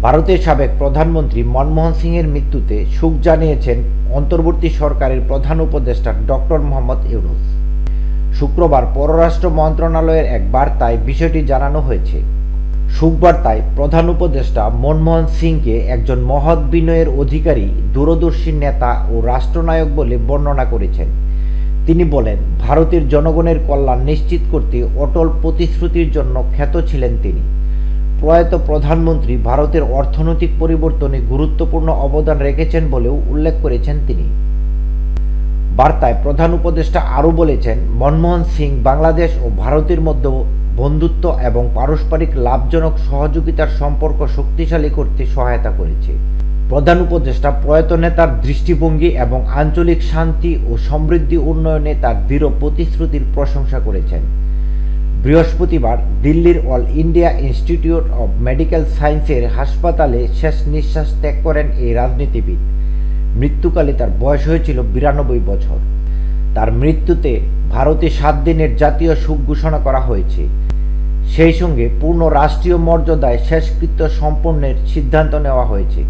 ভারতের সাবেক প্রধানমন্ত্রী মনমোহন সিংয়ের মৃত্যুতে শোক জানিয়েছেন অন্তর্বর্তী সরকারের প্রধান উপদেষ্টা ডক্টর মোহাম্মদ ইউনূস। শুক্রবার পররাষ্ট্র মন্ত্রণালয়ের এক বার্তায় বিষয়টি জানানো হয়েছে। শোকবার্তায় প্রধান উপদেষ্টা মনমোহন সিংকে একজন মহৎ বিনয়ের অধিকারী, দূরদর্শী নেতা ও রাষ্ট্রনায়ক বলে বর্ণনা করেছেন। তিনি বলেন, ভারতের জনগণের কল্যাণ নিশ্চিত করতে অটল প্রতিশ্রুতির জন্য খ্যাত ছিলেন তিনি। প্রয়াত প্রধানমন্ত্রী ভারতের অর্থনৈতিক পরিবর্তনে গুরুত্বপূর্ণ অবদান রেখেছেন বলেও উল্লেখ করেছেন তিনি। বার্তায় প্রধান উপদেষ্টা আরও বলেছেন, মনমোহন সিং বাংলাদেশ ও ভারতের মধ্যে বন্ধুত্ব এবং পারস্পরিক লাভজনক সহযোগিতার সম্পর্ক শক্তিশালী করতে সহায়তা করেছে। প্রধান উপদেষ্টা প্রয়াত নেতার দৃষ্টিভঙ্গি এবং আঞ্চলিক শান্তি ও সমৃদ্ধি উন্নয়নে তার দৃঢ় প্রতিশ্রুতির প্রশংসা করেছেন। বৃহস্পতিবার দিল্লির all India institute of medical সায়েন্সের হাসপাতালে শেষ নিঃশ্বাস ত্যাগ করেন এই রাজনীতিবিদ। মৃত্যুকালে তার বয়স হয়েছিল 92 বছর। তার মৃত্যুতে ভারতে 7 দিনের জাতীয় শোক ঘোষণা করা হয়েছে। সেই সঙ্গে পূর্ণ রাষ্ট্রীয় মর্যাদায় শেষকৃত্য সম্পন্নের সিদ্ধান্ত নেওয়া হয়েছে।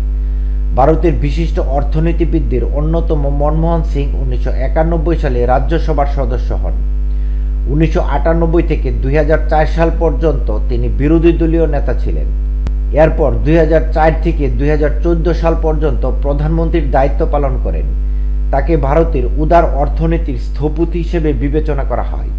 ভারতের বিশিষ্ট অর্থনীতিবিদদের অন্যতম মনমোহন সিং 1991 সালে রাজ্যসভার সদস্য হন। 1998 থেকে 2004 সাল পর্যন্ত তিনি বিরোধী দলীয় নেতা ছিলেন। এরপর 2004 থেকে 2014 সাল পর্যন্ত প্রধানমন্ত্রীর দায়িত্ব পালন করেন। তাকে ভারতের উদার অর্থনীতির স্থপতি হিসেবে বিবেচনা করা হয়।